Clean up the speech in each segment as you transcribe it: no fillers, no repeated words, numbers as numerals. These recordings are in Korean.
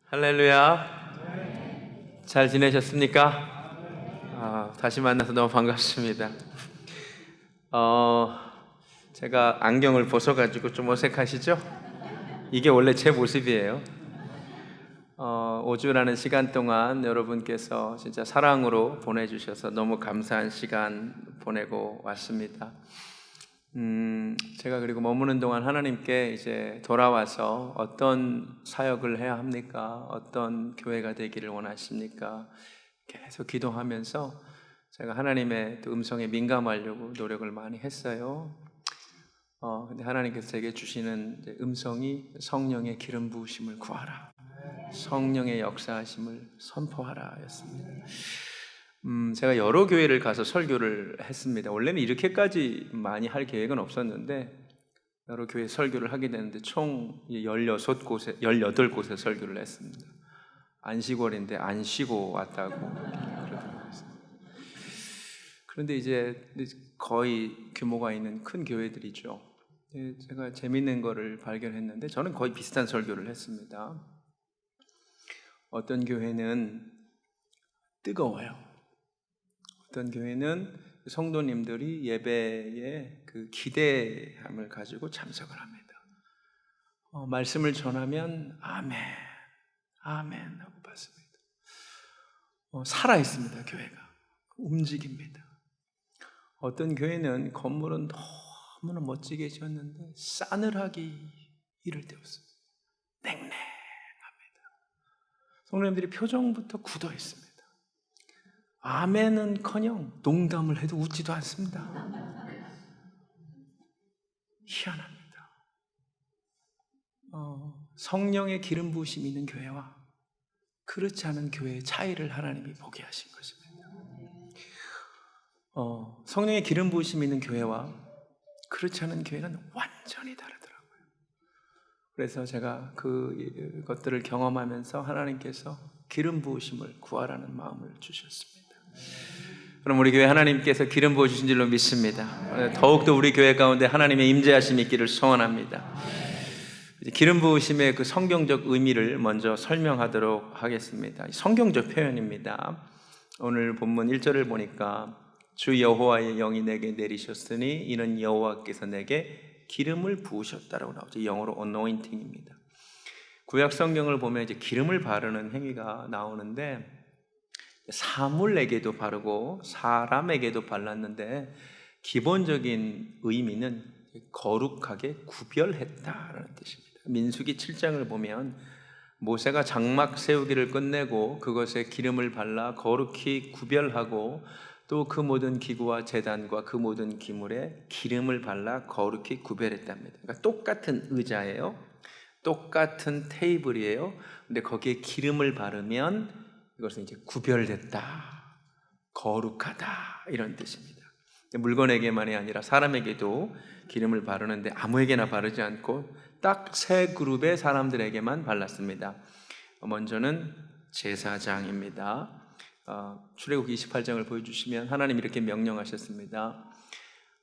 할렐루야. 잘 지내셨습니까? 다시 만나서 너무 반갑습니다. 제가 안경을 벗어가지고 좀 어색하시죠? 이게 원래 제 모습이에요. 5주라는 시간 동안 여러분께서 진짜 사랑으로 보내주셔서 너무 감사한 시간 보내고 왔습니다. 제가 그리고 머무는 동안 하나님께 이제 돌아와서 어떤 사역을 해야 합니까? 어떤 교회가 되기를 원하십니까? 계속 기도하면서 제가 하나님의 또 음성에 민감하려고 노력을 많이 했어요. 근데 하나님께서 제게 주시는 음성이 성령의 기름 부으심을 구하라, 성령의 역사하심을 선포하라 였습니다. 제가 여러 교회를 가서 설교를 했습니다. 원래는 이렇게까지 많이 할 계획은 없었는데 여러 교회 설교를 하게 되는데 총 18곳에 설교를 했습니다. 안식월인데 안 쉬고 왔다고 그러더라고요. 그런데 이제 거의 규모가 있는 큰 교회들이죠. 제가 재밌는 거를 발견했는데 저는 거의 비슷한 설교를 했습니다. 어떤 교회는 뜨거워요. 어떤 교회는 성도님들이 예배에 그 기대함을 가지고 참석을 합니다. 말씀을 전하면 아멘, 아멘 하고 받습니다. 살아있습니다. 교회가 움직입니다. 어떤 교회는 건물은 너무나 멋지게 지었는데 싸늘하기 이를 데 없습니다. 냉랭합니다. 성도님들이 표정부터 굳어 있습니다. 아멘은커녕 농담을 해도 웃지도 않습니다. 희한합니다. 성령의 기름 부으심이 있는 교회와 그렇지 않은 교회의 차이를 하나님이 보게 하신 것입니다. 성령의 기름 부으심이 있는 교회와 그렇지 않은 교회는 완전히 다르더라고요. 그래서 제가 그것들을 경험하면서 하나님께서 기름 부으심을 구하라는 마음을 주셨습니다. 그럼 우리 교회 하나님께서 기름 부어주신 줄로 믿습니다. 더욱더 우리 교회 가운데 하나님의 임재하심이 있기를 소원합니다. 기름 부으심의 그 성경적 의미를 먼저 설명하도록 하겠습니다. 성경적 표현입니다. 오늘 본문 1절을 보니까 주 여호와의 영이 내게 내리셨으니 이는 여호와께서 내게 기름을 부으셨다라고 나오죠. 영어로 anointing입니다. 구약 성경을 보면 이제 기름을 바르는 행위가 나오는데 사물에게도 바르고 사람에게도 발랐는데 기본적인 의미는 거룩하게 구별했다라는 뜻입니다. 민수기 7장을 보면 모세가 장막 세우기를 끝내고 그것에 기름을 발라 거룩히 구별하고 또 그 모든 기구와 제단과 그 모든 기물에 기름을 발라 거룩히 구별했답니다. 그러니까 똑같은 의자예요. 똑같은 테이블이에요. 근데 거기에 기름을 바르면 이것은 이제 구별됐다, 거룩하다 이런 뜻입니다. 물건에게만이 아니라 사람에게도 기름을 바르는데 아무에게나 바르지 않고 딱 세 그룹의 사람들에게만 발랐습니다. 먼저는 제사장입니다. 출애굽기 28장을 보여주시면 하나님 이렇게 명령하셨습니다.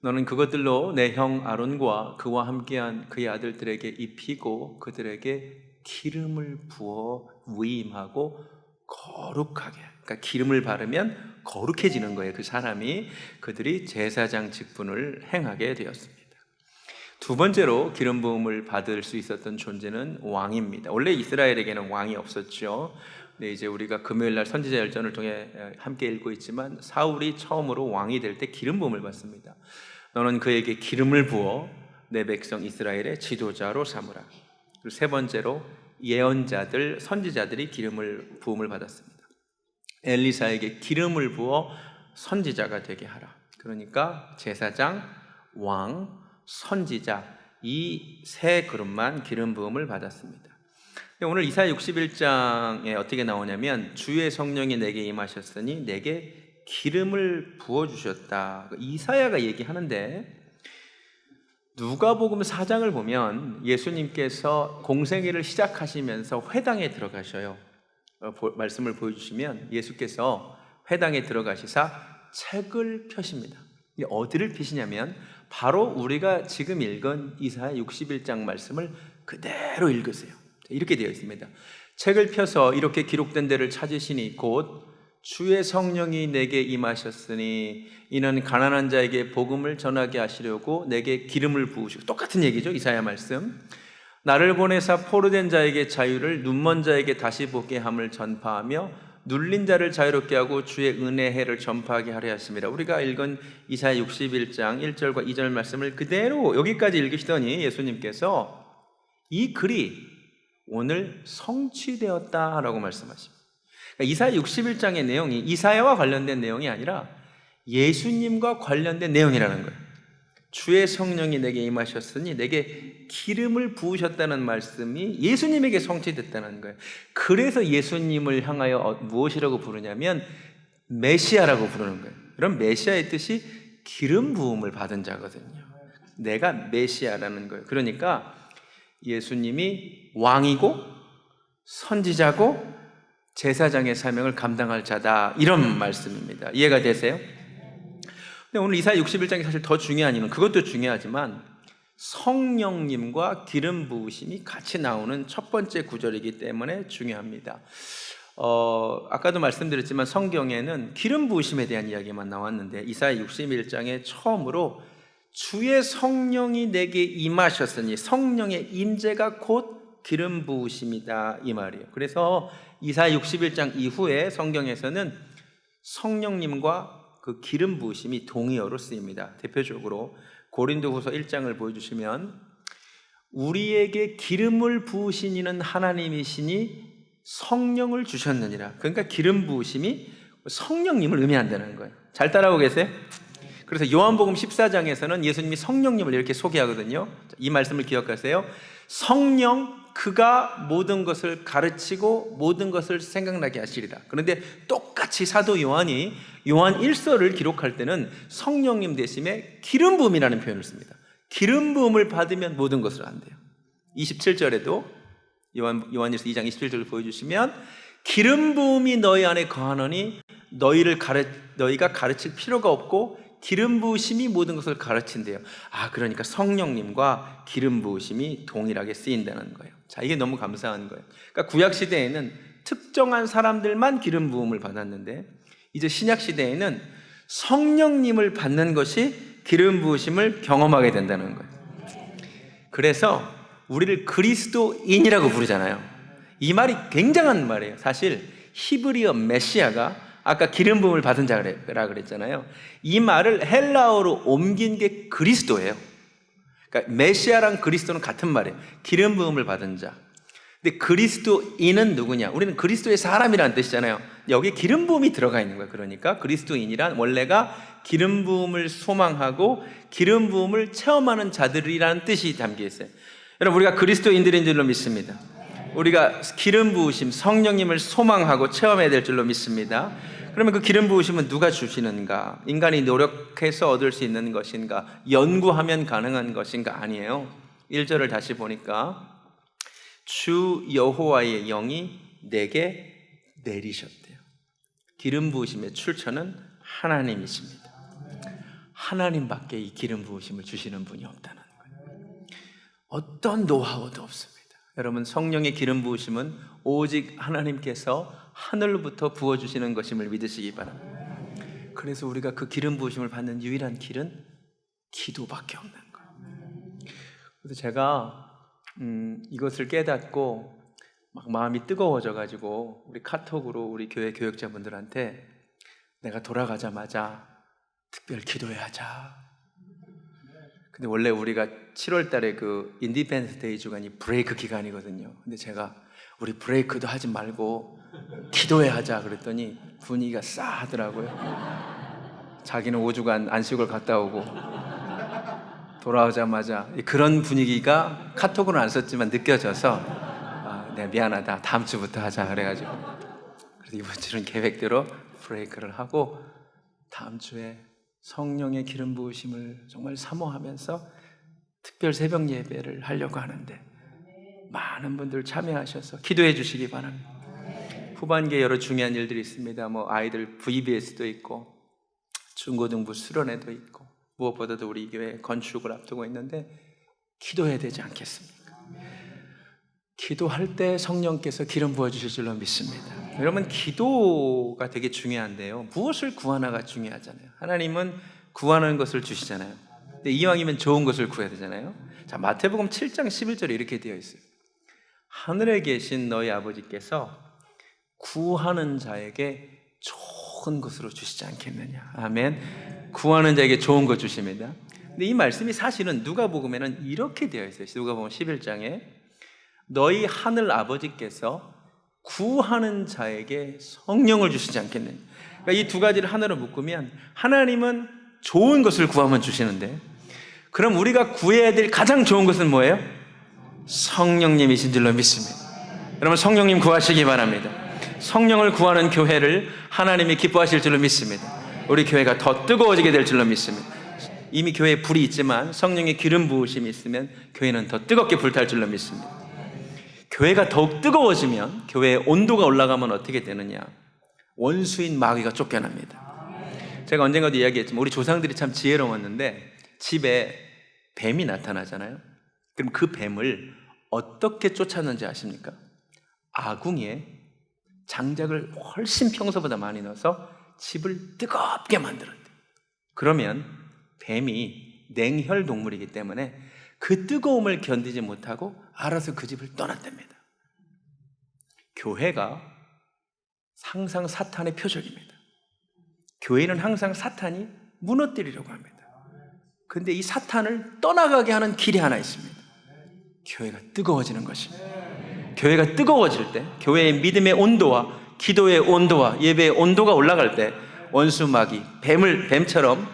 너는 그것들로 내 형 아론과 그와 함께한 그의 아들들에게 입히고 그들에게 기름을 부어 위임하고 거룩하게, 그러니까 기름을 바르면 거룩해지는 거예요. 그 사람이, 그들이 제사장 직분을 행하게 되었습니다. 두 번째로 기름 부음을 받을 수 있었던 존재는 왕입니다. 원래 이스라엘에게는 왕이 없었죠. 근데 이제 우리가 금요일 날 선지자 열전을 통해 함께 읽고 있지만 사울이 처음으로 왕이 될 때 기름 부음을 받습니다. 너는 그에게 기름을 부어 내 백성 이스라엘의 지도자로 삼으라. 그리고 세 번째로 예언자들, 선지자들이 기름을 부음을 받았습니다. 엘리사에게 기름을 부어 선지자가 되게 하라. 그러니까 제사장, 왕, 선지자 이 세 그룹만 기름 부음을 받았습니다. 오늘 이사야 61장에 어떻게 나오냐면 주의 성령이 내게 임하셨으니 내게 기름을 부어주셨다. 이사야가 얘기하는데 누가복음 4장을 보면 예수님께서 공생애를 시작하시면서 회당에 들어가셔요. 말씀을 보여주시면 예수께서 회당에 들어가시사 책을 펴십니다. 어디를 펴시냐면 바로 우리가 지금 읽은 이사야 61장 말씀을 그대로 읽으세요. 이렇게 되어 있습니다. 책을 펴서 이렇게 기록된 데를 찾으시니 곧 주의 성령이 내게 임하셨으니 이는 가난한 자에게 복음을 전하게 하시려고 내게 기름을 부으시고, 똑같은 얘기죠. 이사야 말씀. 나를 보내사 포로된 자에게 자유를, 눈먼 자에게 다시 보게 함을 전파하며 눌린 자를 자유롭게 하고 주의 은혜의 해를 전파하게 하려 하십니다. 우리가 읽은 이사야 61장 1절과 2절 말씀을 그대로 여기까지 읽으시더니 예수님께서 이 글이 오늘 성취되었다라고 말씀하십니다. 그러니까 이사야 61장의 내용이 이사야와 관련된 내용이 아니라 예수님과 관련된 내용이라는 거예요. 주의 성령이 내게 임하셨으니 내게 기름을 부으셨다는 말씀이 예수님에게 성취됐다는 거예요. 그래서 예수님을 향하여 무엇이라고 부르냐면 메시아라고 부르는 거예요. 그럼 메시아의 뜻이 기름 부음을 받은 자거든요. 내가 메시아라는 거예요. 그러니까 예수님이 왕이고 선지자고 제사장의 사명을 감당할 자다, 이런 말씀입니다. 이해가 되세요? 근데 오늘 이사야 61장이 사실 더 중요한 이유는, 그것도 중요하지만 성령님과 기름 부으심이 같이 나오는 첫 번째 구절이기 때문에 중요합니다. 아까도 말씀드렸지만 성경에는 기름 부으심에 대한 이야기만 나왔는데 이사야 61장에 처음으로 주의 성령이 내게 임하셨으니, 성령의 임재가 곧 기름 부으심이다, 이 말이에요. 그래서 이사야 61장 이후에 성경에서는 성령님과 그 기름 부으심이 동의어로 쓰입니다. 대표적으로 고린도후서 1장을 보여주시면 우리에게 기름을 부으신 이는 하나님이시니 성령을 주셨느니라. 그러니까 기름 부으심이 성령님을 의미한다는 거예요. 잘 따라오고 계세요? 그래서 요한복음 14장에서는 예수님이 성령님을 이렇게 소개하거든요. 이 말씀을 기억하세요. 성령, 그가 모든 것을 가르치고 모든 것을 생각나게 하시리라. 그런데 똑같이 사도 요한이 요한 1서를 기록할 때는 성령님 대신에 기름 부음이라는 표현을 씁니다. 기름 부음을 받으면 모든 것을 안돼요. 27절에도 요한일서 2장 27절을 보여주시면 기름 부음이 너희 안에 거하노니 너희가 가르칠 필요가 없고 기름 부으심이 모든 것을 가르친대요. 그러니까 성령님과 기름 부으심이 동일하게 쓰인다는 거예요. 자, 이게 너무 감사한 거예요. 그러니까 구약 시대에는 특정한 사람들만 기름 부음을 받았는데 이제 신약 시대에는 성령님을 받는 것이 기름 부으심을 경험하게 된다는 거예요. 그래서 우리를 그리스도인이라고 부르잖아요. 이 말이 굉장한 말이에요. 사실 히브리어 메시아가 아까 기름 부음을 받은 자라 그랬잖아요. 이 말을 헬라어로 옮긴 게 그리스도예요. 그러니까 메시아랑 그리스도는 같은 말이에요. 기름 부음을 받은 자. 근데 그리스도인은 누구냐? 우리는 그리스도의 사람이라는 뜻이잖아요. 여기 기름 부음이 들어가 있는 거예요. 그러니까 그리스도인이란 원래가 기름 부음을 소망하고 기름 부음을 체험하는 자들이라는 뜻이 담겨 있어요. 여러분, 우리가 그리스도인들인 줄로 믿습니다. 우리가 기름 부으심, 성령님을 소망하고 체험해야 될 줄로 믿습니다. 그러면 그 기름 부으심은 누가 주시는가? 인간이 노력해서 얻을 수 있는 것인가? 연구하면 가능한 것인가? 아니에요. 1절을 다시 보니까 주 여호와의 영이 내게 내리셨대요. 기름 부으심의 출처는 하나님이십니다. 하나님밖에 이 기름 부으심을 주시는 분이 없다는 거예요. 어떤 노하우도 없습니다. 여러분, 성령의 기름 부으심은 오직 하나님께서 하늘로부터 부어주시는 것임을 믿으시기 바랍니다. 그래서 우리가 그 기름 부으심을 받는 유일한 길은 기도밖에 없는 거예요. 그래서 제가 이것을 깨닫고 막 마음이 뜨거워져가지고 우리 카톡으로 우리 교회 교역자분들한테 내가 돌아가자마자 특별 기도해야 하자. 근데 원래 우리가 7월 달에 그 인디펜던스 데이 주간이 브레이크 기간이거든요. 근데 제가 우리 브레이크도 하지 말고 기도해야 하자 그랬더니 분위기가 싸하더라고요. 자기는 5주간 안식을 갔다 오고 돌아오자마자 그런 분위기가 카톡으로는 안 썼지만 느껴져서 내가 미안하다, 다음 주부터 하자 그래가지고, 그래서 이번 주는 계획대로 브레이크를 하고 다음 주에 성령의 기름 부으심을 정말 사모하면서 특별 새벽 예배를 하려고 하는데 많은 분들 참여하셔서 기도해 주시기 바랍니다. 후반기에 여러 중요한 일들이 있습니다. 아이들 VBS도 있고 중고등부 수련회도 있고 무엇보다도 우리 교회 건축을 앞두고 있는데 기도해야 되지 않겠습니까? 기도할 때 성령께서 기름 부어주실 줄로 믿습니다. 여러분, 기도가 되게 중요한데요, 무엇을 구하나가 중요하잖아요. 하나님은 구하는 것을 주시잖아요. 근데 이왕이면 좋은 것을 구해야 되잖아요. 자, 마태복음 7장 11절에 이렇게 되어 있어요. 하늘에 계신 너희 아버지께서 구하는 자에게 좋은 것으로 주시지 않겠느냐. 아멘. 구하는 자에게 좋은 것 주십니다. 근데 이 말씀이 사실은 누가복음에는 이렇게 되어 있어요. 누가복음 11장에 너희 하늘 아버지께서 구하는 자에게 성령을 주시지 않겠느냐. 그러니까 이 두 가지를 하나로 묶으면 하나님은 좋은 것을 구하면 주시는데, 그럼 우리가 구해야 될 가장 좋은 것은 뭐예요? 성령님이신 줄로 믿습니다. 여러분, 성령님 구하시기 바랍니다. 성령을 구하는 교회를 하나님이 기뻐하실 줄로 믿습니다. 우리 교회가 더 뜨거워지게 될 줄로 믿습니다. 이미 교회에 불이 있지만 성령의 기름 부으심이 있으면 교회는 더 뜨겁게 불탈 줄로 믿습니다. 교회가 더욱 뜨거워지면, 교회의 온도가 올라가면 어떻게 되느냐? 원수인 마귀가 쫓겨납니다. 제가 언젠가도 이야기했지만 우리 조상들이 참 지혜로웠는데, 집에 뱀이 나타나잖아요. 그럼 그 뱀을 어떻게 쫓았는지 아십니까? 아궁이에 장작을 훨씬 평소보다 많이 넣어서 집을 뜨겁게 만들었대요. 그러면 뱀이 냉혈 동물이기 때문에 그 뜨거움을 견디지 못하고 알아서 그 집을 떠났답니다. 교회가 항상 사탄의 표적입니다. 교회는 항상 사탄이 무너뜨리려고 합니다. 근데 이 사탄을 떠나가게 하는 길이 하나 있습니다. 교회가 뜨거워지는 것입니다. 교회가 뜨거워질 때, 교회의 믿음의 온도와 기도의 온도와 예배의 온도가 올라갈 때 원수 마귀, 뱀처럼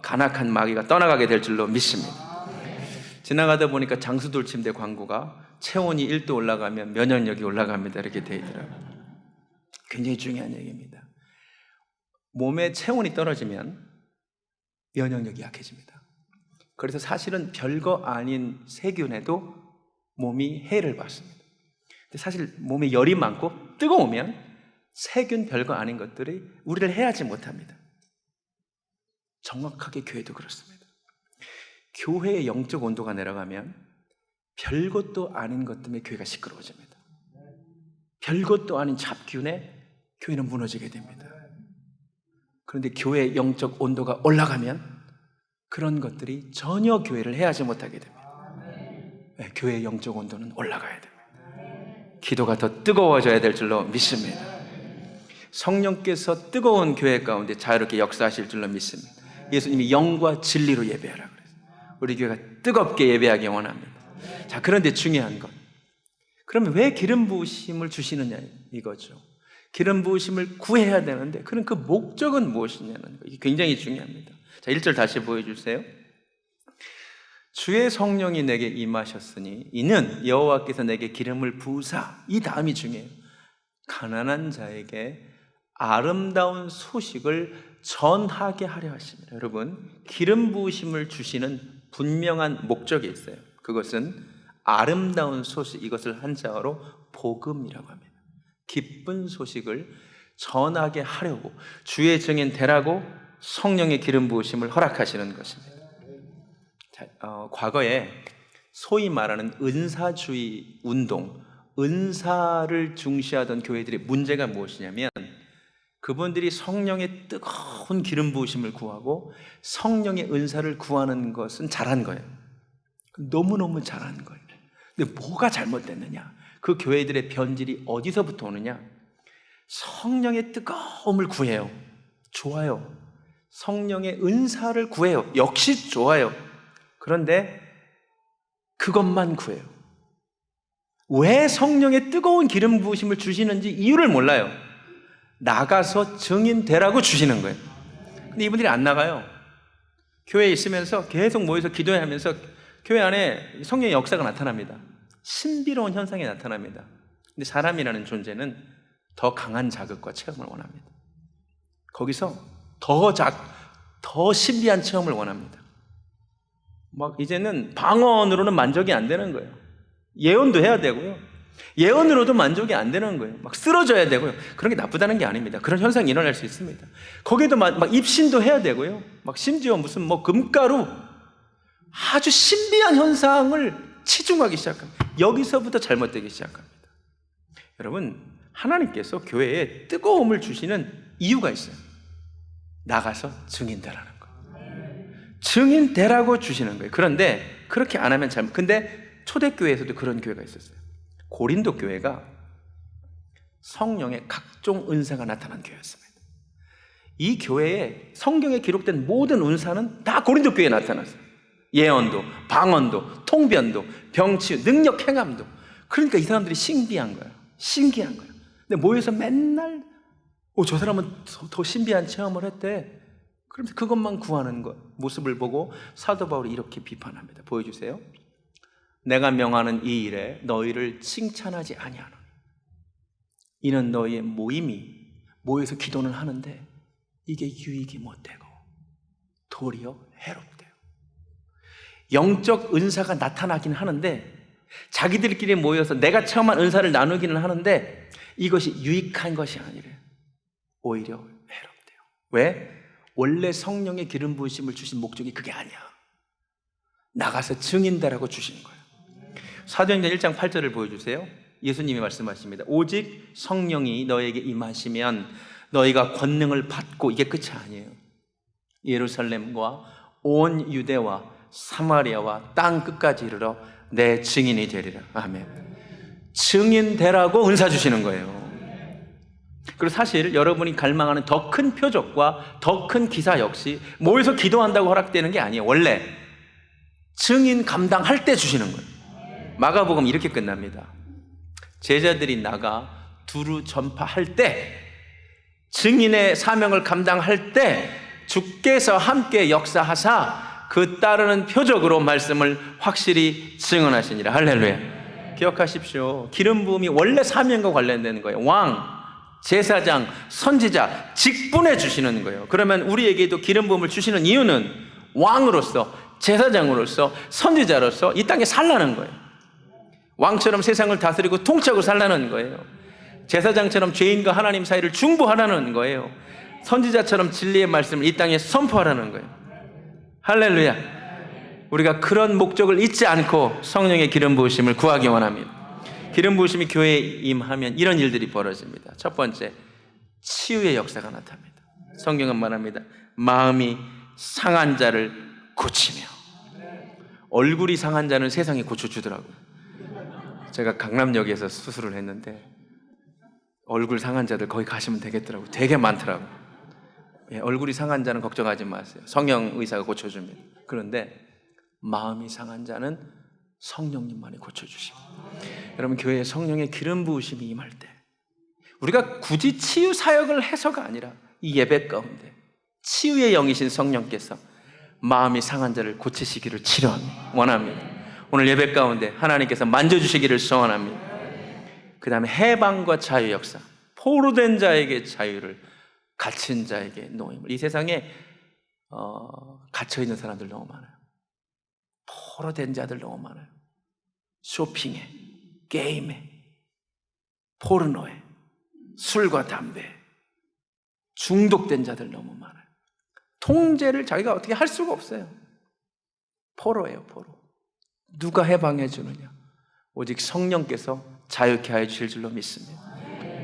간악한 마귀가 떠나가게 될 줄로 믿습니다. 지나가다 보니까 장수돌침대 광고가 체온이 1도 올라가면 면역력이 올라갑니다, 이렇게 되어 있더라고요. 굉장히 중요한 얘기입니다. 몸의 체온이 떨어지면 면역력이 약해집니다. 그래서 사실은 별거 아닌 세균에도 몸이 해를 받습니다. 근데 사실 몸에 열이 많고 뜨거우면 세균 별거 아닌 것들이 우리를 해하지 못합니다. 정확하게 교회도 그렇습니다. 교회의 영적 온도가 내려가면 별것도 아닌 것 때문에 교회가 시끄러워집니다. 별것도 아닌 잡균에 교회는 무너지게 됩니다. 그런데 교회의 영적 온도가 올라가면 그런 것들이 전혀 교회를 해하지 못하게 됩니다. 네, 교회의 영적 온도는 올라가야 됩니다. 기도가 더 뜨거워져야 될 줄로 믿습니다. 성령께서 뜨거운 교회 가운데 자유롭게 역사하실 줄로 믿습니다. 예수님이 영과 진리로 예배하라 그랬어요. 우리 교회가 뜨겁게 예배하기 원합니다. 자, 그런데 중요한 것, 그러면 왜 기름 부으심을 주시느냐 이거죠. 기름 부으심을 구해야 되는데 그럼 그 목적은 무엇이냐는 거, 이게 굉장히 중요합니다. 자, 1절 다시 보여주세요. 주의 성령이 내게 임하셨으니 이는 여호와께서 내게 기름을 부으사, 이 다음이 중요해요. 가난한 자에게 아름다운 소식을 전하게 하려 하십니다. 여러분, 기름 부으심을 주시는 분명한 목적이 있어요. 그것은 아름다운 소식, 이것을 한자어로 복음이라고 합니다. 기쁜 소식을 전하게 하려고 주의 증인 되라고 성령의 기름 부으심을 허락하시는 것입니다. 자, 과거에 소위 말하는 은사주의 운동, 은사를 중시하던 교회들의 문제가 무엇이냐면 그분들이 성령의 뜨거운 기름 부으심을 구하고 성령의 은사를 구하는 것은 잘한 거예요. 너무너무 잘한 거예요. 근데 뭐가 잘못됐느냐? 그 교회들의 변질이 어디서부터 오느냐? 성령의 뜨거움을 구해요. 좋아요. 성령의 은사를 구해요. 역시 좋아요. 그런데 그것만 구해요. 왜 성령의 뜨거운 기름 부으심을 주시는지 이유를 몰라요. 나가서 증인 되라고 주시는 거예요. 근데 이분들이 안 나가요. 교회에 있으면서 계속 모여서 기도해야 하면서 교회 안에 성령의 역사가 나타납니다. 신비로운 현상이 나타납니다. 근데 사람이라는 존재는 더 강한 자극과 체험을 원합니다. 거기서 더 신비한 체험을 원합니다. 막 이제는 방언으로는 만족이 안 되는 거예요. 예언도 해야 되고요. 예언으로도 만족이 안 되는 거예요. 막 쓰러져야 되고요. 그런 게 나쁘다는 게 아닙니다. 그런 현상이 일어날 수 있습니다. 거기에도 막 입신도 해야 되고요. 막 심지어 무슨 금가루, 아주 신비한 현상을 치중하기 시작합니다. 여기서부터 잘못되기 시작합니다. 여러분, 하나님께서 교회에 뜨거움을 주시는 이유가 있어요. 나가서 증인되라는 거예요. 증인되라고 주시는 거예요. 그런데 그렇게 안 하면 잘못. 근데 초대교회에서도 그런 교회가 있었어요. 고린도 교회가 성령의 각종 은사가 나타난 교회였습니다. 이 교회에 성경에 기록된 모든 은사는 다 고린도 교회에 나타났어요. 예언도, 방언도, 통변도, 병치유, 능력 행함도. 그러니까 이 사람들이 신기한 거예요. 신기한 거예요. 근데 모여서 맨날 저 사람은 더 신비한 체험을 했대. 그러면서 그것만 구하는 모습을 보고 사도 바울이 이렇게 비판합니다. 보여주세요. 내가 명하는 이 일에 너희를 칭찬하지 아니하노니 이는 너희의 모임이 모여서 기도는 하는데 이게 유익이 못되고 도리어 해롭대요. 영적 은사가 나타나긴 하는데 자기들끼리 모여서 내가 체험한 은사를 나누기는 하는데 이것이 유익한 것이 아니래요. 오히려 해롭대요. 왜? 원래 성령의 기름 부으심을 주신 목적이 그게 아니야. 나가서 증인되라고 주신 거예요. 사도행전 1장 8절을 보여주세요. 예수님이 말씀하십니다. 오직 성령이 너에게 임하시면 너희가 권능을 받고, 이게 끝이 아니에요. 예루살렘과 온 유대와 사마리아와 땅 끝까지 이르러 내 증인이 되리라. 아멘. 증인되라고 은사 주시는 거예요. 그리고 사실 여러분이 갈망하는 더 큰 표적과 더 큰 기사 역시 모여서 기도한다고 허락되는 게 아니에요. 원래 증인 감당할 때 주시는 거예요. 마가복음 이렇게 끝납니다. 제자들이 나가 두루 전파할 때, 증인의 사명을 감당할 때 주께서 함께 역사하사 그 따르는 표적으로 말씀을 확실히 증언하시니라. 할렐루야. 기억하십시오. 기름 부음이 원래 사명과 관련되는 거예요. 왕, 제사장, 선지자 직분해 주시는 거예요. 그러면 우리에게도 기름 부음을 주시는 이유는 왕으로서, 제사장으로서, 선지자로서 이 땅에 살라는 거예요. 왕처럼 세상을 다스리고 통치하고 살라는 거예요. 제사장처럼 죄인과 하나님 사이를 중보하라는 거예요. 선지자처럼 진리의 말씀을 이 땅에 선포하라는 거예요. 할렐루야. 우리가 그런 목적을 잊지 않고 성령의 기름 부으심을 구하기 원합니다. 기름 부으심이 교회에 임하면 이런 일들이 벌어집니다. 첫 번째, 치유의 역사가 나타납니다. 성경은 말합니다. 마음이 상한 자를 고치며. 얼굴이 상한 자는 세상이 고쳐주더라고요. 제가 강남역에서 수술을 했는데 얼굴 상한 자들 거기 가시면 되겠더라고요. 되게 많더라고요. 얼굴이 상한 자는 걱정하지 마세요. 성령 의사가 고쳐줍니다. 그런데 마음이 상한 자는 성령님만이 고쳐주십니다. 여러분, 교회에 성령의 기름 부으심이 임할 때 우리가 굳이 치유 사역을 해서가 아니라 이 예배 가운데 치유의 영이신 성령께서 마음이 상한 자를 고치시기를 원합니다. 오늘 예배 가운데 하나님께서 만져주시기를 소원합니다. 그 다음에 해방과 자유 역사, 포로된 자에게 자유를, 갇힌 자에게 노임을. 이 세상에 갇혀있는 사람들 너무 많아요. 포로된 자들 너무 많아요. 쇼핑에, 게임에, 포르노에, 술과 담배, 중독된 자들 너무 많아요. 통제를 자기가 어떻게 할 수가 없어요. 포로예요, 포로. 누가 해방해 주느냐? 오직 성령께서 자유케 하여 주실 줄로 믿습니다.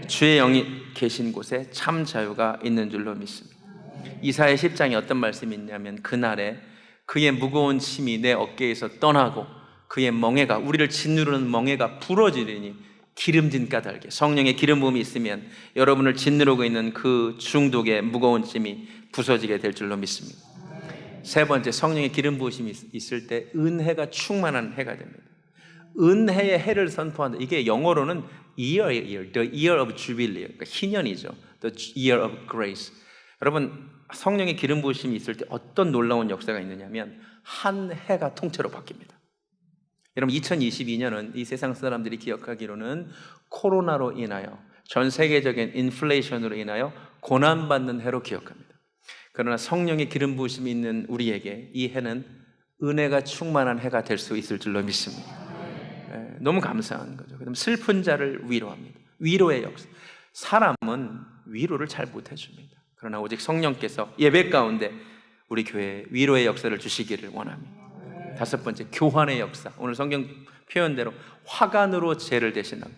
주의 영이 계신 곳에 참 자유가 있는 줄로 믿습니다. 이사야 10장에 어떤 말씀이 있냐면, 그날에 그의 무거운 짐이 내 어깨에서 떠나고 그의 멍에가, 우리를 짓누르는 멍에가 부러지리니 기름진 까닭에. 성령의 기름 부음이 있으면 여러분을 짓누르고 있는 그 중독의 무거운 짐이 부서지게 될 줄로 믿습니다. 세 번째, 성령의 기름 부으심이 있을 때 은혜가 충만한 해가 됩니다. 은혜의 해를 선포한다. 이게 영어로는 the year of jubilee, 그러니까 희년이죠. the year of grace. 여러분, 성령의 기름 부으심이 있을 때 어떤 놀라운 역사가 있느냐면 한 해가 통째로 바뀝니다. 여러분, 2022년은 이 세상 사람들이 기억하기로는 코로나로 인하여, 전 세계적인 인플레이션으로 인하여 고난받는 해로 기억합니다. 그러나 성령의 기름 부으심이 있는 우리에게 이 해는 은혜가 충만한 해가 될 수 있을 줄로 믿습니다. 너무 감사한 거죠. 그다음 슬픈 자를 위로합니다. 위로의 역사. 사람은 위로를 잘 못해줍니다. 그러나 오직 성령께서 예배 가운데 우리 교회에 위로의 역사를 주시기를 원합니다. 다섯 번째, 교환의 역사. 오늘 성경 표현대로 화관으로 죄를 대신하고,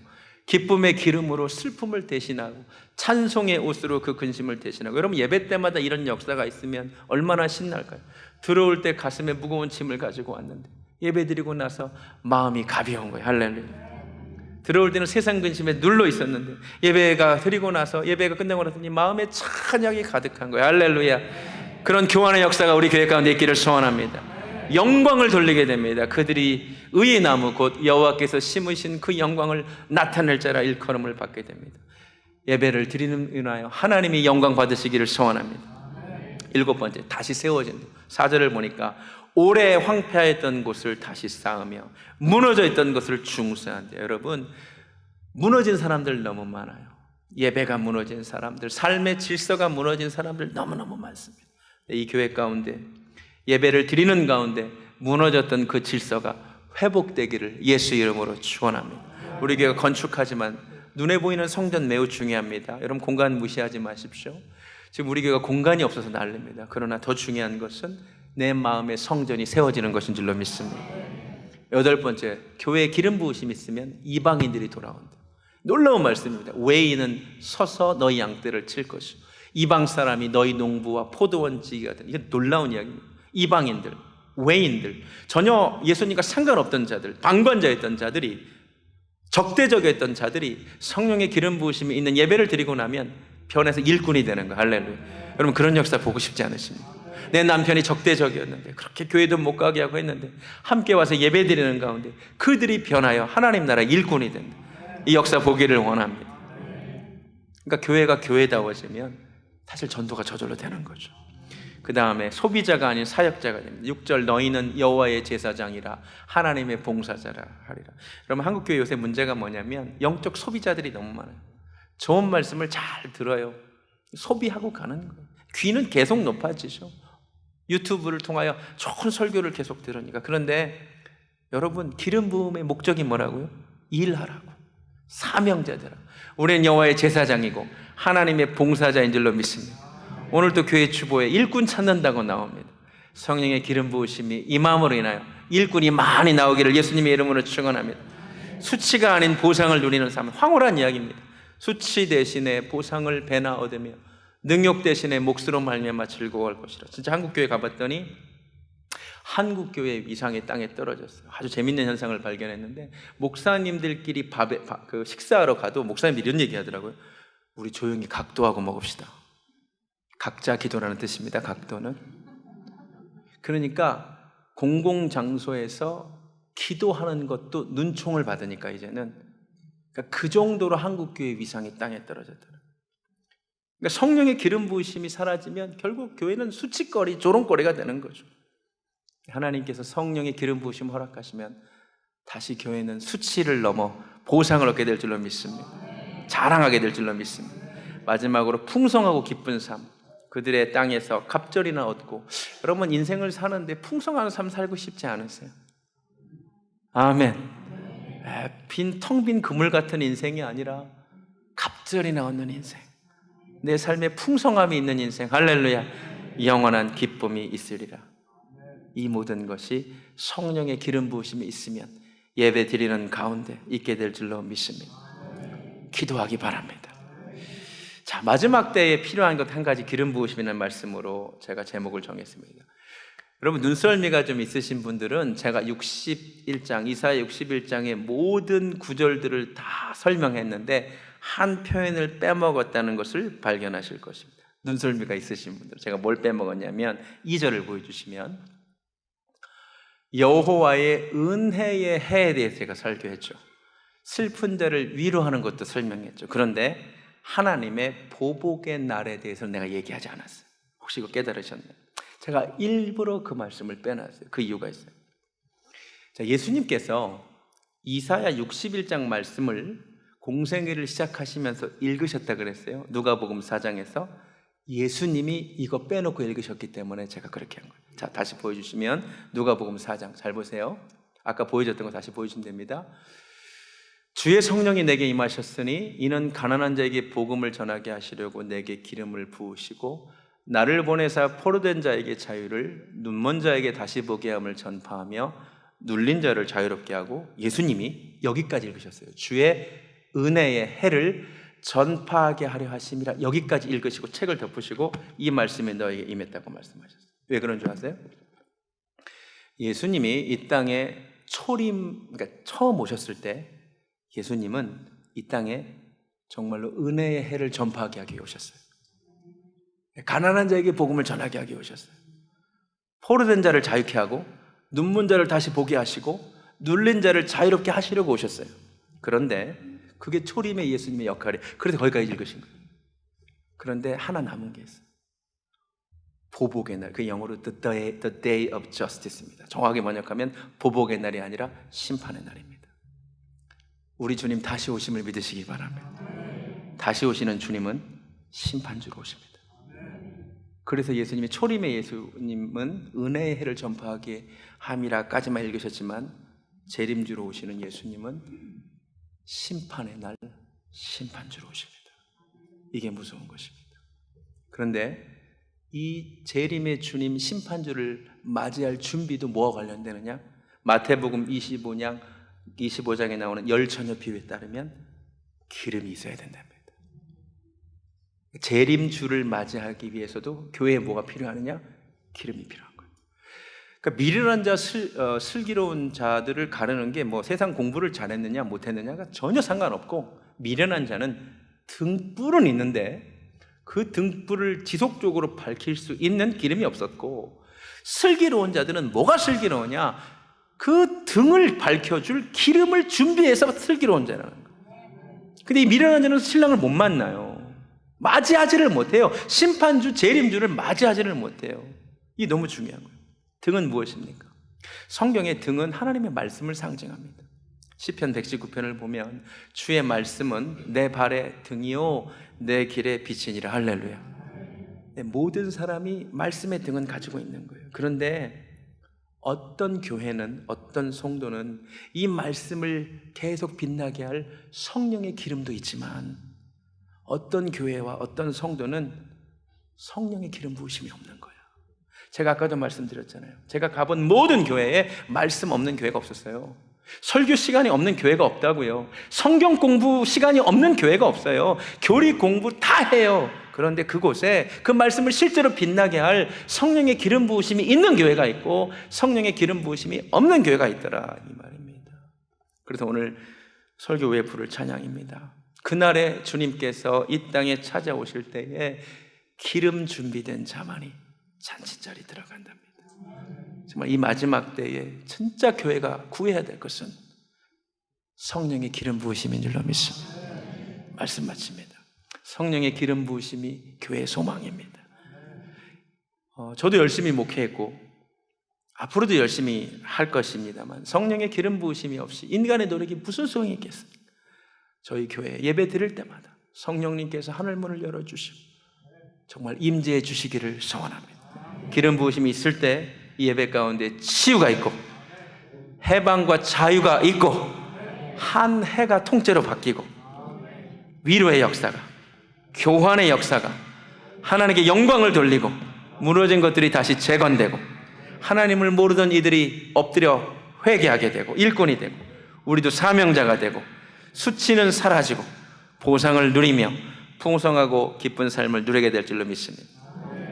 기쁨의 기름으로 슬픔을 대신하고, 찬송의 옷으로 그 근심을 대신하고. 여러분, 예배 때마다 이런 역사가 있으면 얼마나 신날까요? 들어올 때 가슴에 무거운 짐을 가지고 왔는데 예배 드리고 나서 마음이 가벼운 거예요. 할렐루야. 들어올 때는 세상 근심에 눌러 있었는데 예배가 드리고 나서, 예배가 끝나고 나더니 마음에 찬양이 가득한 거예요. 할렐루야. 그런 교환의 역사가 우리 교회 가운데 있기를 소원합니다. 영광을 돌리게 됩니다. 그들이 의의 나무 곧 여호와께서 심으신 그 영광을 나타낼 자라 일컬음을 받게 됩니다. 예배를 드리는 은하여 하나님이 영광 받으시기를 소원합니다. 일곱 번째, 다시 세워진다. 4절을 보니까 오래 황폐하였던 곳을 다시 쌓으며 무너져 있던 것을 중수한다. 여러분, 무너진 사람들 너무 많아요. 예배가 무너진 사람들, 삶의 질서가 무너진 사람들 너무너무 많습니다. 이 교회 가운데, 예배를 드리는 가운데 무너졌던 그 질서가 회복되기를 예수 이름으로 축원합니다. 우리 교회가 건축하지만 눈에 보이는 성전 매우 중요합니다. 여러분, 공간 무시하지 마십시오. 지금 우리 교회가 공간이 없어서 난립니다. 그러나 더 중요한 것은 내 마음의 성전이 세워지는 것인 줄로 믿습니다. 여덟 번째, 교회에 기름 부으심이 있으면 이방인들이 돌아온다. 놀라운 말씀입니다. 외인은 서서 너희 양떼를 칠 것이고 이방 사람이 너희 농부와 포도원 지기가 된다. 이게 놀라운 이야기입니다. 이방인들, 외인들, 전혀 예수님과 상관없던 자들, 방관자였던 자들이, 적대적이었던 자들이 성령의 기름 부으심이 있는 예배를 드리고 나면 변해서 일꾼이 되는 거예요. 할렐루야. 여러분, 그런 역사 보고 싶지 않으십니까? 내 남편이 적대적이었는데, 그렇게 교회도 못 가게 하고 했는데 함께 와서 예배 드리는 가운데 그들이 변하여 하나님 나라 일꾼이 된다. 이 역사 보기를 원합니다. 그러니까 교회가 교회다워지면 사실 전도가 저절로 되는 거죠. 그 다음에 소비자가 아닌 사역자가 됩니다. 6절, 너희는 여호와의 제사장이라 하나님의 봉사자라 하리라. 여러분, 한국교회 요새 문제가 뭐냐면 영적 소비자들이 너무 많아요. 좋은 말씀을 잘 들어요. 소비하고 가는 거예요. 귀는 계속 높아지죠. 유튜브를 통하여 좋은 설교를 계속 들으니까. 그런데 여러분, 기름 부음의 목적이 뭐라고요? 일하라고, 사명자들아. 우리는 여호와의 제사장이고 하나님의 봉사자인 줄로 믿습니다. 오늘도 교회 주보에 일꾼 찾는다고 나옵니다. 성령의 기름 부으심이 이 마음으로 인하여 일꾼이 많이 나오기를 예수님의 이름으로 축원합니다. 수치가 아닌 보상을 누리는 삶은 황홀한 이야기입니다. 수치 대신에 보상을 배나 얻으며 능욕 대신에 몫으로 말미암아 즐거워할 것이라. 진짜 한국교회 가봤더니 한국교회 위상이 땅에 떨어졌어요. 아주 재밌는 현상을 발견했는데, 목사님들끼리 식사하러 가도 목사님들이 이런 얘기 하더라고요. 우리 조용히 각도하고 먹읍시다. 각자 기도라는 뜻입니다. 각도는. 그러니까 공공장소에서 기도하는 것도 눈총을 받으니까 이제는, 그러니까 그 정도로 한국교회 위상이 땅에 떨어졌더라고요. 그러니까 성령의 기름 부으심이 사라지면 결국 교회는 수치거리, 조롱거리가 되는 거죠. 하나님께서 성령의 기름 부으심 허락하시면 다시 교회는 수치를 넘어 보상을 얻게 될 줄로 믿습니다. 자랑하게 될 줄로 믿습니다. 마지막으로 풍성하고 기쁜 삶, 그들의 땅에서 갑절이나 얻고. 여러분, 인생을 사는데 풍성한 삶 살고 싶지 않으세요? 아멘. 텅 빈 그물 같은 인생이 아니라 갑절이나 얻는 인생, 내 삶에 풍성함이 있는 인생, 할렐루야, 영원한 기쁨이 있으리라. 이 모든 것이 성령의 기름 부으심이 있으면 예배 드리는 가운데 있게 될 줄로 믿습니다. 기도하기 바랍니다. 자, 마지막 때에 필요한 것 한 가지, 기름 부으심이라는 말씀으로 제가 제목을 정했습니다. 여러분, 눈썰미가 좀 있으신 분들은 제가 61장, 이사야 61장의 모든 구절들을 다 설명했는데 한 표현을 빼먹었다는 것을 발견하실 것입니다. 눈썰미가 있으신 분들, 제가 뭘 빼먹었냐면 2절을 보여주시면, 여호와의 은혜의 해에 대해서 제가 설교했죠. 슬픈 자를 위로하는 것도 설명했죠. 그런데 하나님의 보복의 날에 대해서는 내가 얘기하지 않았어요. 혹시 이거 깨달으셨나요? 제가 일부러 그 말씀을 빼놨어요. 그 이유가 있어요. 자, 예수님께서 이사야 61장 말씀을 공생애를 시작하시면서 읽으셨다 그랬어요. 누가복음 4장에서 예수님이 이거 빼놓고 읽으셨기 때문에 제가 그렇게 한 거예요. 자, 다시 보여주시면 누가복음 4장 잘 보세요. 아까 보여줬던 거 다시 보여주시면 됩니다. 주의 성령이 내게 임하셨으니 이는 가난한 자에게 복음을 전하게 하시려고 내게 기름을 부으시고 나를 보내사 포로된 자에게 자유를, 눈먼 자에게 다시 보게 함을 전파하며 눌린 자를 자유롭게 하고, 예수님이 여기까지 읽으셨어요. 주의 은혜의 해를 전파하게 하려 하심이라, 여기까지 읽으시고 책을 덮으시고 이 말씀이 너에게 임했다고 말씀하셨어요. 왜 그런 줄 아세요? 예수님이 이 땅에 그러니까 처음 오셨을 때 예수님은 이 땅에 정말로 은혜의 해를 전파하게 하기 위해 오셨어요. 가난한 자에게 복음을 전하게 하기 위해 오셨어요. 포로된 자를 자유케 하고 눈먼 자를 다시 보게 하시고 눌린 자를 자유롭게 하시려고 오셨어요. 그런데 그게 초림의 예수님의 역할이에요. 그래서 거기까지 읽으신 거예요. 그런데 하나 남은 게 있어요. 보복의 날, 그 영어로 the day of justice입니다. 정확하게 번역하면 보복의 날이 아니라 심판의 날입니다. 우리 주님 다시 오심을 믿으시기 바랍니다. 다시 오시는 주님은 심판주로 오십니다. 그래서 예수님이 초림의 예수님은 은혜의 해를 전파하게 함이라까지만 읽으셨지만, 재림주로 오시는 예수님은 심판의 날 심판주로 오십니다. 이게 무서운 것입니다. 그런데 이 재림의 주님 심판주를 맞이할 준비도 뭐와 관련되느냐? 마태복음 25장에 나오는 열처녀 비유에 따르면 기름이 있어야 된답니다. 재림주를 맞이하기 위해서도 교회에 뭐가 필요하느냐? 기름이 필요한 거예요. 그러니까 미련한 자, 슬기로운 자들을 가르는 게 뭐 세상 공부를 잘했느냐 못했느냐가 전혀 상관없고, 미련한 자는 등불은 있는데 그 등불을 지속적으로 밝힐 수 있는 기름이 없었고, 슬기로운 자들은 뭐가 슬기로우냐? 그 등을 밝혀줄 기름을 준비해서 슬기로운 자라는 거예요. 근데 이 미련한 자는 신랑을 못 만나요. 맞이하지를 못해요. 심판주, 재림주를 맞이하지를 못해요. 이게 너무 중요한 거예요. 등은 무엇입니까? 성경의 등은 하나님의 말씀을 상징합니다. 시편 119편을 보면 주의 말씀은 내 발의 등이요 내 길의 빛이니라. 할렐루야. 모든 사람이 말씀의 등은 가지고 있는 거예요. 그런데 어떤 교회는, 어떤 성도는 이 말씀을 계속 빛나게 할 성령의 기름도 있지만, 어떤 교회와 어떤 성도는 성령의 기름 부으심이 없는 거예요. 제가 아까도 말씀드렸잖아요. 제가 가본 모든 교회에 말씀 없는 교회가 없었어요. 설교 시간이 없는 교회가 없다고요. 성경 공부 시간이 없는 교회가 없어요. 교리 공부 다 해요. 그런데 그곳에 그 말씀을 실제로 빛나게 할 성령의 기름 부으심이 있는 교회가 있고, 성령의 기름 부으심이 없는 교회가 있더라, 이 말입니다. 그래서 오늘 설교 외에 부를 찬양입니다. 그날에 주님께서 이 땅에 찾아오실 때에 기름 준비된 자만이 잔치자리 들어간답니다. 정말 이 마지막 때에 진짜 교회가 구해야 될 것은 성령의 기름 부으심인 줄로 믿습니다. 말씀 마칩니다. 성령의 기름 부으심이 교회의 소망입니다. 저도 열심히 목회했고 앞으로도 열심히 할 것입니다만, 성령의 기름 부으심이 없이 인간의 노력이 무슨 소용이 있겠습니까? 저희 교회 예배 드릴 때마다 성령님께서 하늘문을 열어주시고 정말 임재해 주시기를 소원합니다. 기름 부으심이 있을 때 이 예배 가운데 치유가 있고 해방과 자유가 있고 한 해가 통째로 바뀌고 위로의 역사가, 교환의 역사가, 하나님께 영광을 돌리고 무너진 것들이 다시 재건되고 하나님을 모르던 이들이 엎드려 회개하게 되고 일꾼이 되고 우리도 사명자가 되고 수치는 사라지고 보상을 누리며 풍성하고 기쁜 삶을 누리게 될 줄로 믿습니다.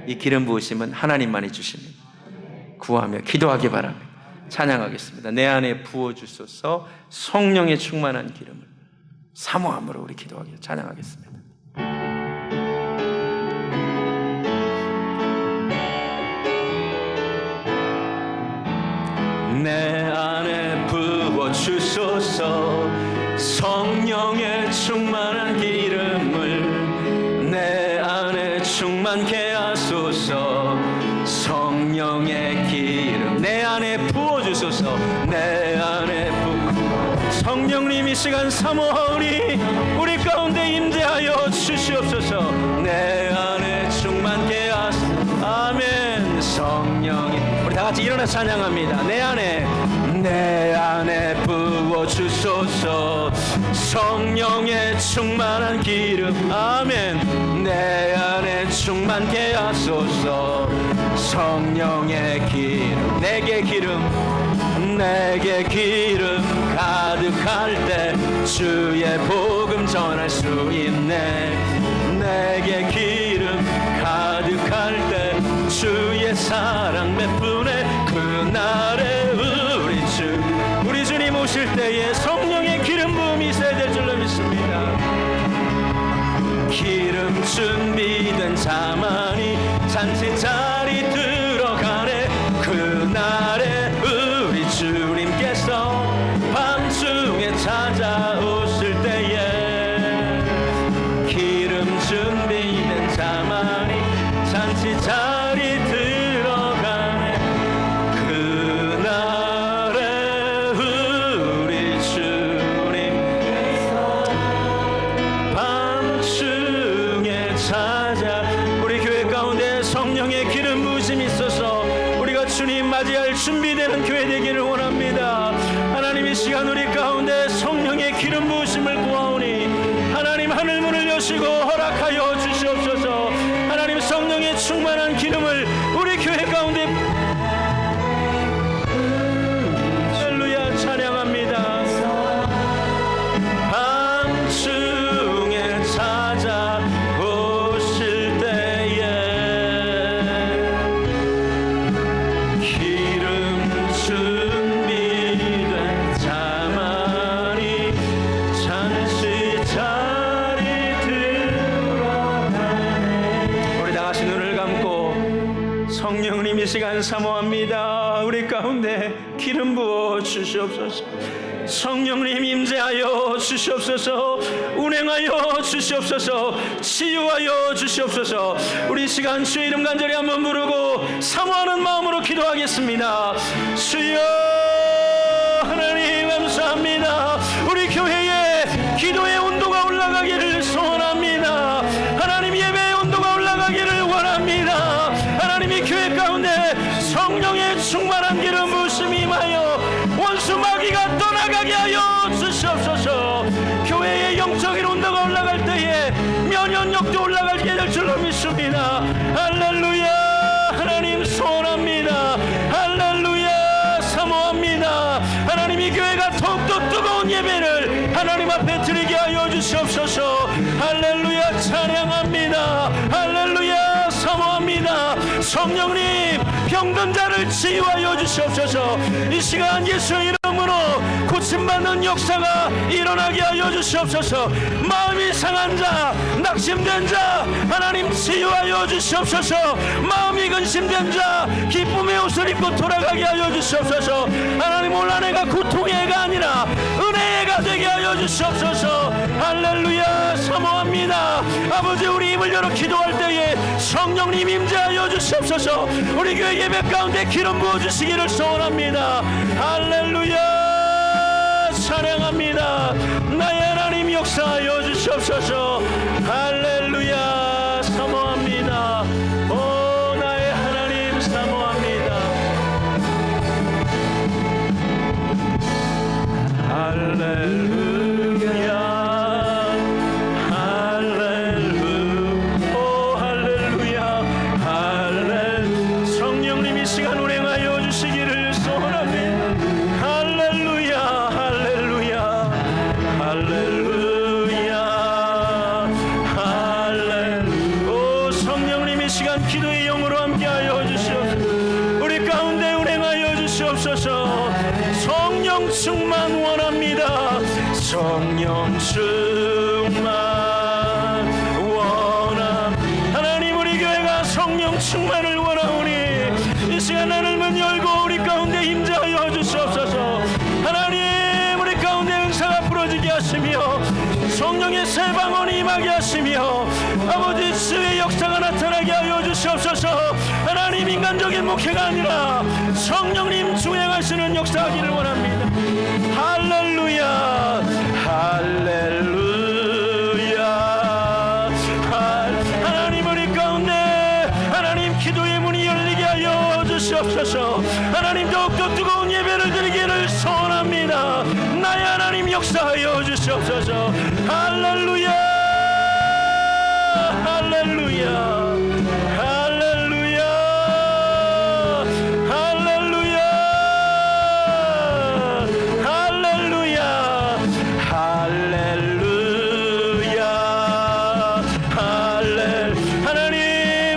이 기름 부으심은 하나님만이 주십니다. 구하며 기도하기 바랍니다. 찬양하겠습니다. 내 안에 부어주소서. 성령의 충만한 기름을 사모함으로 우리 기도하기를 찬양하겠습니다. 내 안에 부어주소서. 성령의 충만한 기름을 내 안에 충만케 하소서. 성령의 기름 내 안에 부어주소서. 내 안에 성령님 이 시간 사모하오니 우리 가운데 임재하여 주시옵소서. 내 안에 충만케 하소서. 아멘. 성령이 우리 다 같이 일어나 찬양합니다. 내 안에 부어주소서. 성령의 충만한 기름 아멘 내 안에 충만케 하소서 성령의 기름 내게 기름 가득할 때 주의 복음 전할 수 있네 내게 기름 가득할 때 주의 사랑 베푸네 그날에 우리 주님 오실 때에 성령의 기름 부음이 있어야 될 줄로 믿습니다. 기름 준비된 자만이 잔치자리 들어가네 그날에 우리 주님께서 밤중에 찾아오실 때에 기름 준비된 자만이 잔치자리 들어가네 그날에 우리 주님께서 밤중에 찾아 우리 교회 가운데 성령의 기름 부으심이 있어서 우리가 주님 맞이할 준비되는 교회 되기를 원합니다. 하나님 이 시간 우리 가운데 성령의 기름 부으심을 구하오니 하나님 하늘 문을 여시고 허락하여 주시옵소서. 하나님 성령의 충만한 기름을 우리 교회 가운데 할렐루야 찬양합니다. 밤중에 찾아오실 때에 기름 준비된 자만이 잔치자리 들어가네. 우리 다같이 눈을 감고 성령님 이 시간 사모합니다. 우리 가운데 기름 부어 주시옵소서. 성령님 임재하여 주시옵소서. 운행하여 주시옵소서. 치유하여 주시옵소서. 우리 시간 주의 이름 간절히 한번 부르고 사모하는 마음으로 기도하겠습니다. 주여 하나님 감사합니다. 우리 교회에 기도의 온도가 올라가기를 소원합니다. 하나님 예배의 온도가 올라가기를 원합니다. 하나님이 교회 가운데 성령의 충만한 기름 부으심이 임하여 원수 마귀가 떠나가게 하여 주시옵소서. 교회의 영적인 온도가 올라갈 때에 면역력도 올라가게 될 줄로 믿습니다. 할렐루야 하나님 소원합니다. 할렐루야 사모합니다. 하나님 이 교회가 더욱더 뜨거운 예배를 하나님 앞에 드리게 하여 주시옵소서. 할렐루야 찬양합니다. 할렐루야 사모합니다. 성령님 병든 자를 치유하여 주시옵소서. 이 시간 예수의 이름으로 고침받는 역사가 일어나게 하여 주시옵소서. 마음이 상한 자 낙심된 자 하나님 치유하여 주시옵소서. 마음이 근심된 자 기쁨의 옷을 입고 돌아가게 하여 주시옵소서. 하나님 오늘 내가 고통의 애가 아니라 은혜의 애가 되게 하여 주시옵소서. 할렐루야 사모합니다. 아버지 우리 입을 열어 기도할 때에 성령님 임재하여 주시옵소서. 우리 교회 예배 가운데 기름 부어주시기를 소원합니다. 할렐루야 찬양합니다. 나의 하나님 역사하여 주시옵소서. 할렐루야 사모합니다. 오 나의 하나님 사모합니다. 할렐루야 시간 운행하여 주시기를 소원합니다. 할렐루야 할렐루야 할렐루야 할렐루야. 오 성령님 이 시간 기도의 영으로 함께하여 주시옵소서. 우리 가운데 운행하여 주시옵소서. 성령 충만 원합니다. 성령 충만 원함. 하나님 우리 교회가 성령 충만을 원하오니 이 시간 하늘문 열고 우리 가운데 임재하여 주시옵소서. 하나님 우리 가운데 은사가 부러지게 하시며 성령의 새 방언이 임하게 하시며 아버지 주의 역사가 나타나게 하여 주시옵소서. 하나님 인간적인 목회가 아니라 성령님 주행하시는 역사하기를 원합니다. 할렐루야 할렐루야 하나님 우리 가운데 하나님 기도의 문이 열리게 하여 주시옵소서. 하나님 더욱더 뜨거운 예배를 드리기를 소원합니다. 나의 하나님 역사하여 주시옵소서. 할렐루야 할렐루야 할렐루야 할렐루야 할렐루야 할렐루야 하나님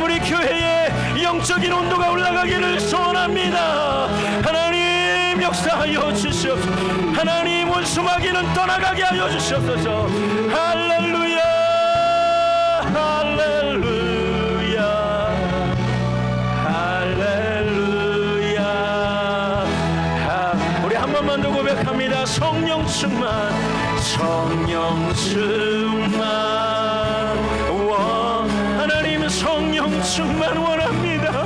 우리 교회에 영적인 온도가 올라가기를 소원합니다. 하나님 역사하여 주시옵소서. 하나님 원수마귀는 떠나가게 하여 주시옵소서. 할렐루야 할렐루야 할렐루야. 우리 한 번만 더 고백합니다. 성령 충만 성령 충만 하나님 성령 충만 원합니다.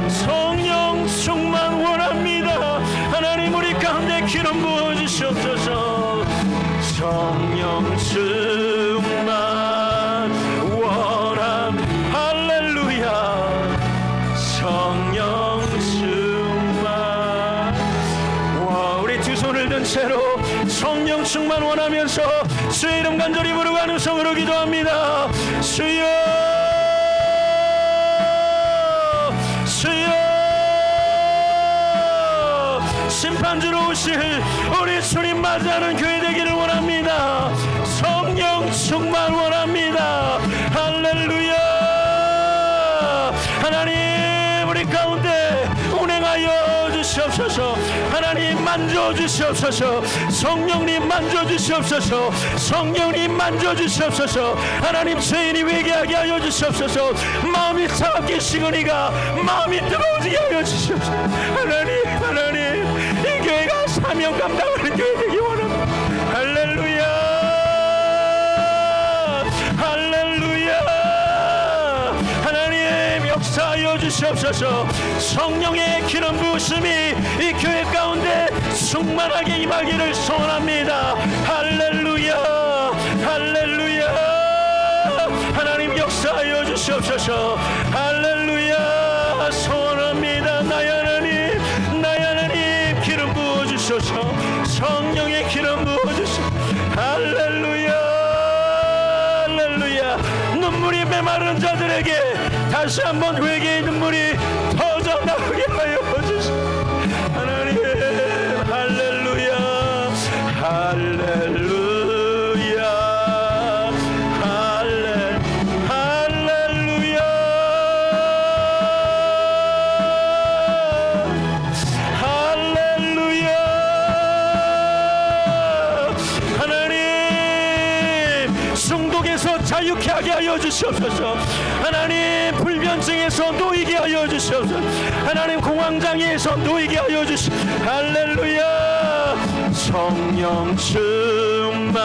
성령 충만 원합니다. 하나님 우리 가운데 기름 부어주시옵소서. 성령 충만 원함. 할렐루야 성령 충만. 우리 두 손을 든 채로 성령 충만 원하면서 주의 이름 간절히 부르고 하는 성으로 기도합니다. 주여 주여 심판주로 오실 우리 주님 맞이하는 교회 되기를 원합니다. 성령 충만 원합니다. 할렐루야. 하나님 우리 가운데 운행하여 주시옵소서. 하나님 만져주시옵소서. 성령님 만져주시옵소서. 성령님 만져주시옵소서. 하나님 죄인이 회개하게 하여 주시옵소서. 마음이 차갑게 식으니가 마음이 뜨거워지게 하여 주시옵소서. 하나님 이 교회가 사명 감당하는 교회 되기 원합니다. 할렐루야 할렐루야. 하나님 역사하여 주시옵소서. 성령의 기름 부으심이 이 교회 가운데 충만하게 임하기를 소원합니다. 할렐루야 할렐루야. 하나님 역사하여 주시옵소서. 할렐루야 소원합니다. 나의 하나님 기름 부어주소서. 성령의 기름 부어주소서. 할렐루야 할렐루야. 눈물이 메마른 자들에게 다시 한번 회개의 눈물이 터져나오게 하여 주시옵소서. 하나님 할렐루야 할렐루야 할렐루야 할렐루야. 하나님 중독에서 자유케 하게 하여 주시옵소서. 하나님 불면증에서 놓이게 하여 주시옵소서. 하나님 공황장애에서 놓이게 하여 주시옵소서. 할렐루야. 성령 충만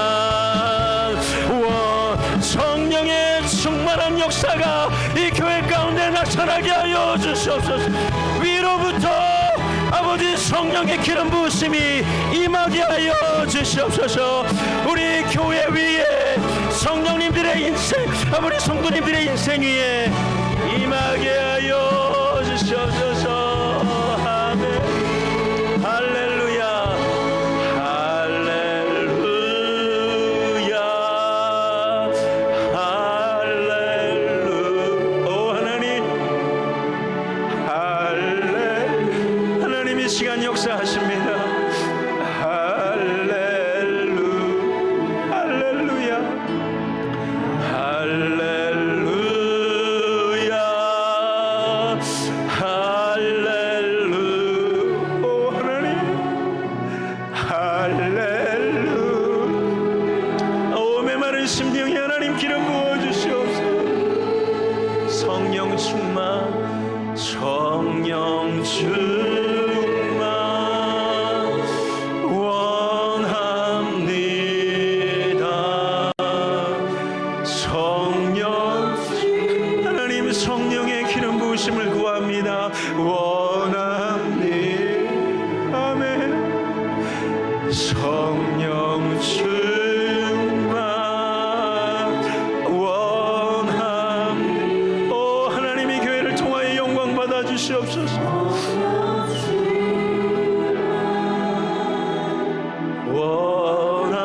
성령의 충만한 역사가 이 교회 가운데 나타나게 하여 주시옵소서. 위로부터 아버지 성령의 기름 부으심이 임하게 하여 주시옵소서. 우리 교회 위에 성령님들의 인생, 아버지 성도님들의 인생 위에 임하게 하여 주시옵소서. 아멘. 할렐루야 할렐루야 할렐루야. 오 하나님 이 시간 역사하십니다. 할렐루야 할렐루야 할렐루야. 오 하나님 할렐루야. 오 메마른 심령이 하나님 기름 부어주시옵소서. 성령 충만 성령 충만 원합니다. 성령 하나님 성령의 기름 부으심을 구합니다. 원합니다. 아멘. 성령 충만 원합니다. 오 하나님이 교회를 통하여 영광 받아 주시옵소서. 원합니다.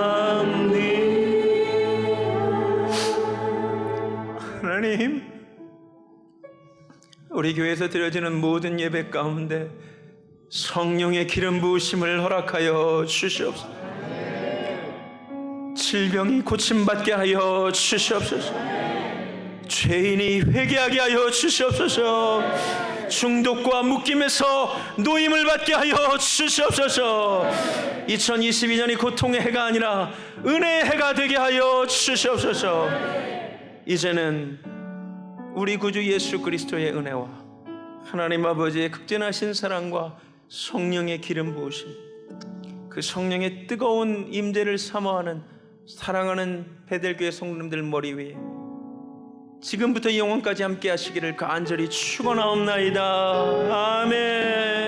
하나님, 우리 교회에서 드려지는 모든 예배 가운데 성령의 기름 부으심을 허락하여 주시옵소서. 질병이 고침받게 하여 주시옵소서. 죄인이 회개하게 하여 주시옵소서. 중독과 묶임에서 노임을 받게 하여 주시옵소서. 2022년이 고통의 해가 아니라 은혜의 해가 되게 하여 주시옵소서. 이제는 우리 구주 예수 그리스도의 은혜와 하나님 아버지의 극진하신 사랑과 성령의 기름 부으심, 그 성령의 뜨거운 임재를 사모하는 사랑하는 베델교회 성도님들 머리 위에 지금부터 영원까지 함께 하시기를 간절히 축원하옵나이다. 아멘.